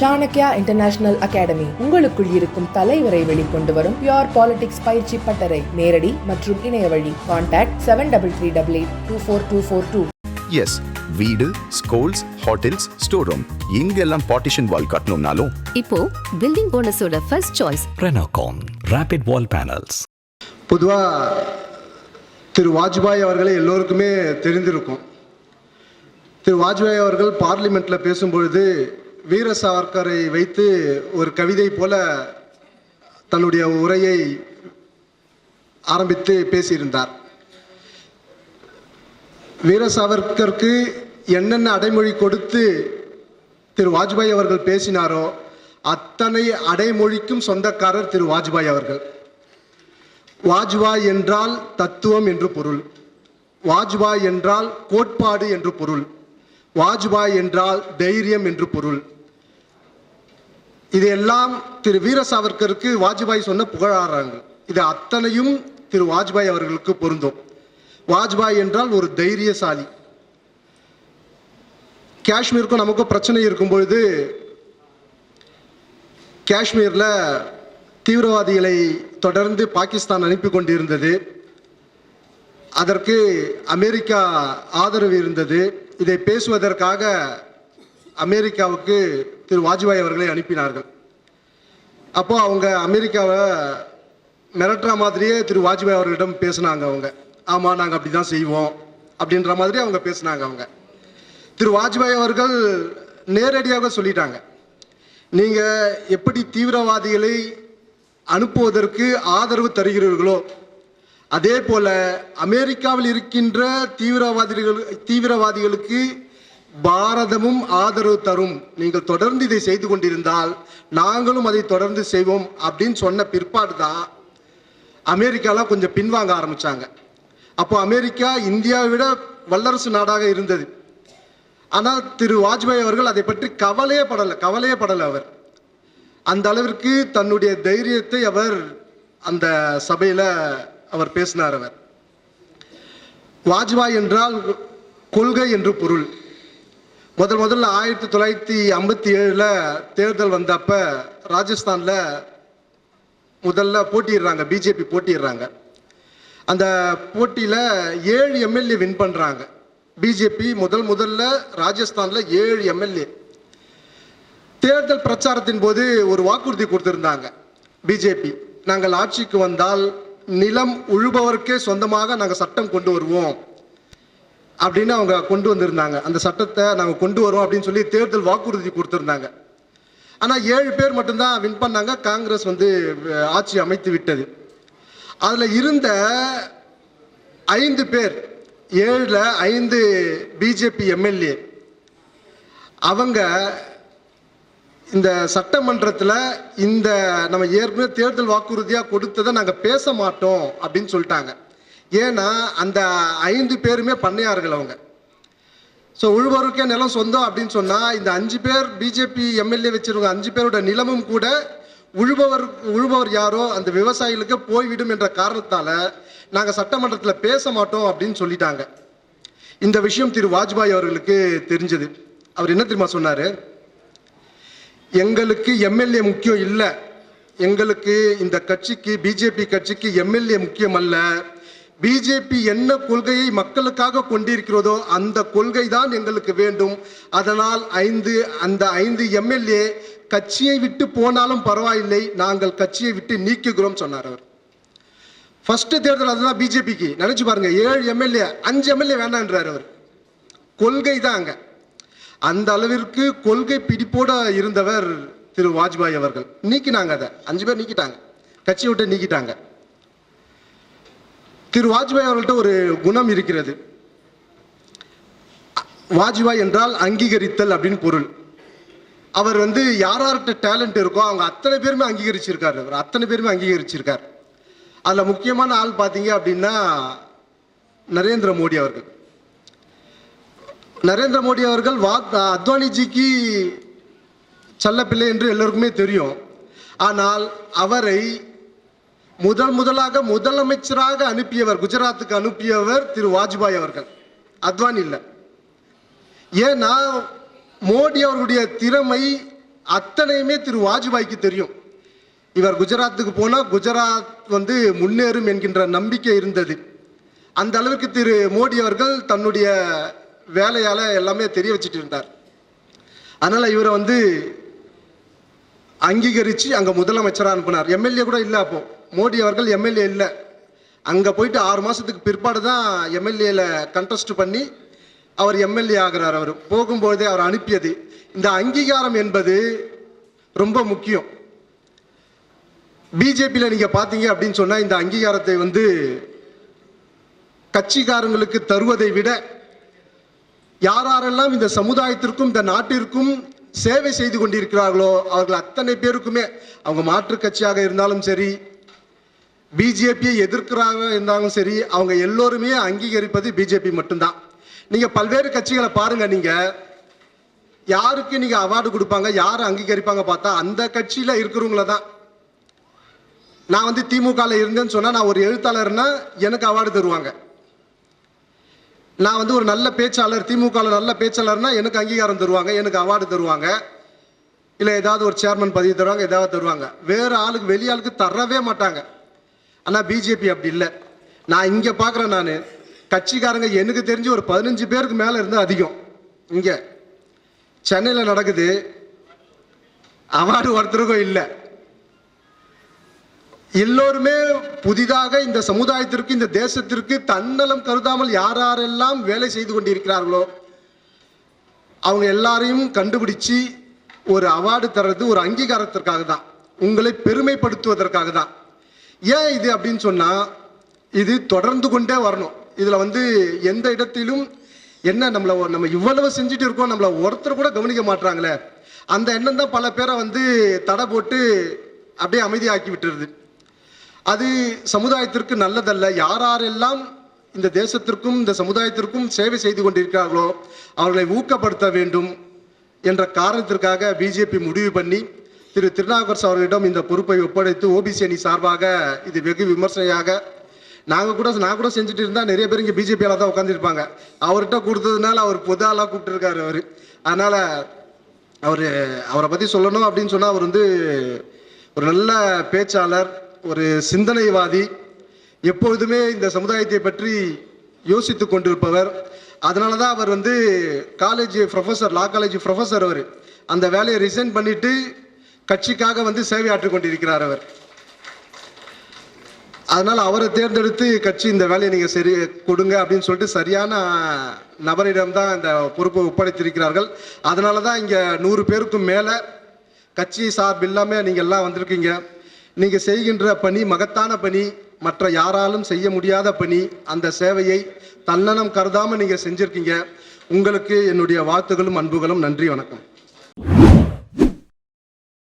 Chanakya international academy உங்களுக்குள் இருக்கும் தலைவரை வெளிக்கொண்டு வரும் பியூர் பாலிடிக்ஸ் பயிற்சி பட்டறை. நேரடி மற்றும் இணைய வழி. கான்டாக்ட் 7338824242. எஸ், வீடு, ஸ்கூல்ஸ், ஹோட்டல்ஸ், ஸ்டோர் ரூம் இங்கெல்லாம் பார்ட்டிஷன் வால் கட்டணும்னாலும் இப்போ பில்டிங் போனஸோட first choice Renocon rapid wall panels. பொதுவாக திரு வாஜ்பாய் அவர்களை எல்லோருக்குமே தெரிந்திருக்கும். திரு வாஜ்பாய் அவர்கள் பார்லிமெண்ட்டில் பேசும்பொழுது வீர சாவர்கரை வைத்து ஒரு கவிதை போல தன்னுடைய உரையை ஆரம்பித்து பேசியிருந்தார். வீர சாவர்கருக்கு என்னென்ன அடைமொழி கொடுத்து திரு வாஜ்பாய் அவர்கள் பேசினாரோ அத்தனை அடைமொழிக்கும் சொந்தக்காரர் திரு வாஜ்பாய் அவர்கள். வாஜ்பாய் என்றால் தத்துவம் என்று பொருள், வாஜ்பாய் என்றால் கோட்பாடு என்று பொருள், வாஜ்பாய் என்றால் தைரியம் என்று பொருள். இதையெல்லாம் திரு வீர சாவர்கருக்கு வாஜ்பாய் சொன்ன புகழாராங்கள். இது அத்தனையும் திரு வாஜ்பாய் அவர்களுக்கு பொருந்தும். வாஜ்பாய் என்றால் ஒரு தைரியசாலி. காஷ்மீருக்கும் நமக்கும் பிரச்சனை இருக்கும் பொழுது காஷ்மீரில் தீவிரவாதிகளை தொடர்ந்து பாகிஸ்தான் அனுப்பி கொண்டிருந்தது. அதற்கு அமெரிக்கா ஆதரவு இருந்தது. இதை பேசுவதற்காக அமெரிக்காவுக்கு திரு வாஜ்பாய் அவர்களை அனுப்பினார்கள். அப்போ அவங்க அமெரிக்காவை மிரட்டுற மாதிரியே திரு வாஜ்பாய் அவர்களிடம் பேசினாங்க. அவங்க ஆமாம் நாங்கள் அப்படி தான் செய்வோம் அப்படின்ற மாதிரி அவங்க பேசினாங்க. அவங்க திரு வாஜ்பாய் அவர்கள் நேரடியாக சொல்லிட்டாங்க, நீங்கள் எப்படி தீவிரவாதிகளை அனுப்புவதற்கு ஆதரவு தருகிறீர்களோ அதே போல அமெரிக்காவில் இருக்கின்ற தீவிரவாதிகளுக்கு பாரதமும் ஆதரவு தரும். நீங்கள் தொடர்ந்து இதை செய்து கொண்டிருந்தால் நாங்களும் அதை தொடர்ந்து செய்வோம் அப்படின்னு சொன்ன பிற்பாடு தான் அமெரிக்காலாம் கொஞ்சம் பின்வாங்க ஆரம்பிச்சாங்க. அப்போ அமெரிக்கா இந்தியாவை விட வல்லரசு நாடாக இருந்தது. ஆனால் திரு வாஜ்பாய் அவர்கள் அதை பற்றி கவலையே படலை. அவர் அந்த அளவிற்கு தன்னுடைய தைரியத்தை அவர் அந்த சபையில் அவர் பேசினார். அவர் வாஜ்பாய் என்றால் கொள்கை என்று பொருள். முதல்ல 1957 தேர்தல் வந்தப்ப ராஜஸ்தானில் முதல்ல போட்டிடுறாங்க, பிஜேபி போட்டிடுறாங்க. அந்த போட்டியில் 7 எம்எல்ஏ வின் பண்ணுறாங்க. பிஜேபி முதல்ல ராஜஸ்தானில் 7 எம்எல்ஏ. தேர்தல் பிரச்சாரத்தின் போது ஒரு வாக்குறுதி கொடுத்திருந்தாங்க பிஜேபி, நாங்கள் ஆட்சிக்கு வந்தால் நிலம் உழுபவருக்கே சொந்தமாக நாங்கள் சட்டம் கொண்டு வருவோம் அப்படின்னு அவங்க கொண்டு வந்திருந்தாங்க. அந்த சட்டத்தை நாங்கள் கொண்டு வருவோம் அப்படின்னு சொல்லி தேர்தல் வாக்குறுதி கொடுத்திருந்தாங்க. ஆனால் 7 பேர் மட்டும்தான் வின் பண்ணாங்க. காங்கிரஸ் ஆட்சி அமைத்து விட்டது. அதில் இருந்த 5 பேர், 7ல் 5 பிஜேபி எம்எல்ஏ, அவங்க இந்த சட்டமன்றத்தில் இந்த நம்ம ஏற்கனவே தேர்தல் வாக்குறுதியாக கொடுத்ததை நாங்கள் பேச மாட்டோம் அப்படின்னு சொல்லிட்டாங்க. ஏன்னா அந்த 5 பேருமே பண்ணையார்கள். அவங்க ஸோ உழுபவருக்கே நிலம் சொந்தம் அப்படின்னு சொன்னால் இந்த 5 பேர் பிஜேபி எம்எல்ஏ வச்சிருக்க 5 பேரோட நிலமும் கூட உழுபவர் யாரோ அந்த விவசாயிகளுக்கு போய்விடும் என்ற காரணத்தால் நாங்கள் சட்டமன்றத்தில் பேச மாட்டோம் அப்படின்னு சொல்லிட்டாங்க. இந்த விஷயம் திரு வாஜ்பாய் அவர்களுக்கு தெரிஞ்சது. அவர் என்ன தெரியுமா சொன்னார், எங்களுக்கு எம்எல்ஏ முக்கியம் இல்லை, எங்களுக்கு இந்த கட்சிக்கு பிஜேபி கட்சிக்கு எம்எல்ஏ முக்கியம் அல்ல, பிஜேபி என்ன கொள்கையை மக்களுக்காக கொண்டிருக்கிறதோ அந்த கொள்கை தான் எங்களுக்கு வேண்டும். அதனால் அந்த 5 எம்எல்ஏ கட்சியை விட்டு போனாலும் பரவாயில்லை, நாங்கள் கட்சியை விட்டு நீக்குகிறோம் சொன்னார் அவர். ஃபர்ஸ்ட் தேர்தல் அதுதான் பிஜேபிக்கு. நினைச்சு பாருங்க, 7 எம்எல்ஏ 5 எம்எல்ஏ வேண்டான்றார் அவர். கொள்கை தான் அங்க. அந்த அளவிற்கு கொள்கை பிடிப்போட இருந்தவர் திரு வாஜ்பாய் அவர்கள். நீக்கினாங்க, அதை 5 பேர் நீக்கிட்டாங்க, கட்சியை விட்டு நீக்கிட்டாங்க. திரு வாஜ்பாய் அவர்கள்ட்ட ஒரு குணம் இருக்கிறது. வாஜ்பாய் என்றால் அங்கீகரித்தல் அப்படின்னு பொருள். அவர் யார்கிட்ட டேலண்ட் இருக்கோ அவங்க அத்தனை பேருமே அங்கீகரிச்சிருக்காரு. அவர் அத்தனை பேருமே அங்கீகரிச்சிருக்கார். அதில் முக்கியமான ஆள் பார்த்தீங்க அப்படின்னா நரேந்திர மோடி அவர்கள். நரேந்திர மோடி அவர்கள் அத்வானிஜிக்கு செல்லப்பிள்ளை என்று எல்லோருக்குமே தெரியும். ஆனால் அவரை முதலாக முதலமைச்சராக அனுப்பியவர், குஜராத்துக்கு அனுப்பியவர் திரு வாஜ்பாய் அவர்கள், அத்வானி இல்லை. ஏன்னா மோடி அவர்களுடைய திறமை அத்தனையுமே திரு வாஜ்பாய்க்கு தெரியும். இவர் குஜராத்துக்கு போனால் குஜராத் வந்து முன்னேறும் என்கின்ற நம்பிக்கை இருந்தது. அந்த அளவுக்கு திரு மோடி அவர்கள் தன்னுடைய வேலையால் எல்லாமே தெரிய வச்சுட்டு இருந்தார். அதனால் இவரை வந்து அங்கீகரித்து அங்கே முதலமைச்சராக அனுப்பினார். எம்எல்ஏ கூட இல்லை. அப்போது மோடி அவர்கள் எம்எல்ஏ இல்லை. அங்கே போயிட்டு 6 மாதத்துக்கு பிற்பாடு தான் எம்எல்ஏல கண்டெஸ்ட் பண்ணி அவர் எம்எல்ஏ ஆகிறார். அவர் போகும்போதே அவர் அனுப்பியது. இந்த அங்கீகாரம் என்பது ரொம்ப முக்கியம். பிஜேபியில் நீங்கள் பார்த்தீங்க அப்படின்னு சொன்னால் இந்த அங்கீகாரத்தை வந்து கட்சிக்காரங்களுக்கு தருவதை விட யாரெல்லாம் இந்த சமுதாயத்திற்கும் இந்த நாட்டிற்கும் சேவை செய்து கொண்டிருக்கிறார்களோ அவர்கள் அத்தனை பேருக்குமே, அவங்க மாற்று கட்சியாக இருந்தாலும் சரி, பிஜேபியை எதிர்க்கிறாங்க இருந்தாலும் சரி, அவங்க எல்லோருமே அங்கீகரிப்பது பிஜேபி மட்டும்தான். நீங்கள் பல்வேறு கட்சிகளை பாருங்க, நீங்கள் யாருக்கு நீங்கள் அவார்டு கொடுப்பாங்க, யாரை அங்கீகரிப்பாங்க பார்த்தா அந்த கட்சியில் இருக்கிறவங்கள தான். நான் வந்து திமுகவில் இருந்தேன்னு சொன்னால் நான் ஒரு எழுத்தாளர்னா எனக்கு அவார்டு தருவாங்க. நான் வந்து ஒரு நல்ல பேச்சாளர், திமுகவில் நல்ல பேச்சாளர்னா எனக்கு அங்கீகாரம் தருவாங்க, எனக்கு அவார்டு தருவாங்க. இல்லை ஏதாவது ஒரு சேர்மன் பதவி தருவாங்க, ஏதாவது தருவாங்க. வேறு ஆளுக்கு வெளியாளுக்கு தரவே மாட்டாங்க. ஆனால் பிஜேபி அப்படி இல்லை. நான் இங்கே பார்க்குறேன், நான் கட்சிக்காரங்க எனக்கு தெரிஞ்சு ஒரு 15 பேருக்கு மேலே இருந்தால் அதிகம். இங்கே சென்னையில் நடக்குது, அவார்டு ஒருத்தருக்கும் இல்லை. எல்லோருமே புதிதாக இந்த சமுதாயத்திற்கு, இந்த தேசத்திற்கு தன்னலம் கருதாமல் யாரெல்லாம் வேலை செய்து கொண்டிருக்கிறார்களோ அவங்க எல்லாரையும் கண்டுபிடிச்சு ஒரு அவார்டு தர்றது ஒரு அங்கீகாரத்திற்காக தான், உங்களை பெருமைப்படுத்துவதற்காக தான். ஏன் இது அப்படின்னு சொன்னால் இது தொடர்ந்து கொண்டே வரணும். இதில் வந்து எந்த இடத்திலும் என்ன நம்ம இவ்வளவு செஞ்சுட்டு இருக்கோம், நம்மளை ஒருத்தர் கூட கவனிக்க மாட்டாங்களே, அந்த எண்ணம் தான் பல பேரை வந்து தடை போட்டு அப்படியே அமைதியாக்கி விட்டுருது. அது சமுதாயத்திற்கு நல்லதல்ல. யாரெல்லாம் இந்த தேசத்திற்கும் இந்த சமுதாயத்திற்கும் சேவை செய்து கொண்டிருக்கிறார்களோ அவர்களை ஊக்கப்படுத்த வேண்டும் என்ற காரணத்திற்காக பிஜேபி முடிவு பண்ணி திரு திருநாவுக்கரசு அவர்களிடம் இந்த பொறுப்பை ஒப்படைத்து ஓபிசி அணி சார்பாக இது வெகு விமர்சனையாக நான் கூட செஞ்சுட்டு இருந்தால் நிறைய பேர் இங்கே பிஜேபியால் தான் உட்காந்துருப்பாங்க. அவர்கிட்ட கொடுத்ததுனால அவர் பொது ஆளாக கூப்பிட்டுருக்காரு அவர். அதனால் அவரை பற்றி சொல்லணும் அப்படின்னு சொன்னால் அவர் வந்து ஒரு நல்ல பேச்சாளர், ஒரு சிந்தனைவாதி, எப்பொழுதுமே இந்த சமுதாயத்தை பற்றி யோசித்து கொண்டிருப்பவர். அதனால தான் அவர் வந்து college professor, law college professor. அவர் அந்த வேலையை ரிசைன் பண்ணிட்டு கட்சிக்காக வந்து சேவையாற்றிக் கொண்டிருக்கிறார் அவர். அதனால் அவரை தேர்ந்தெடுத்து கட்சி இந்த வேலையை நீங்கள் சரி கொடுங்க அப்படின்னு சொல்லிட்டு சரியான நபரிடம்தான் இந்த பொறுப்பை ஒப்படைத்திருக்கிறார்கள். அதனால தான் இங்கே 100 பேருக்கும் மேலே கட்சி சார்பு இல்லாமல் நீங்கள் எல்லாம் வந்திருக்கீங்க. நீங்கள் செய்கின்ற பணி மகத்தான பணி, மற்ற யாராலும் செய்ய முடியாத பணி. அந்த சேவையை தன்னலம் கருதாமல் நீங்கள் செஞ்சுருக்கீங்க. உங்களுக்கு என்னுடைய வாழ்த்துகளும் அன்புகளும். நன்றி, வணக்கம்.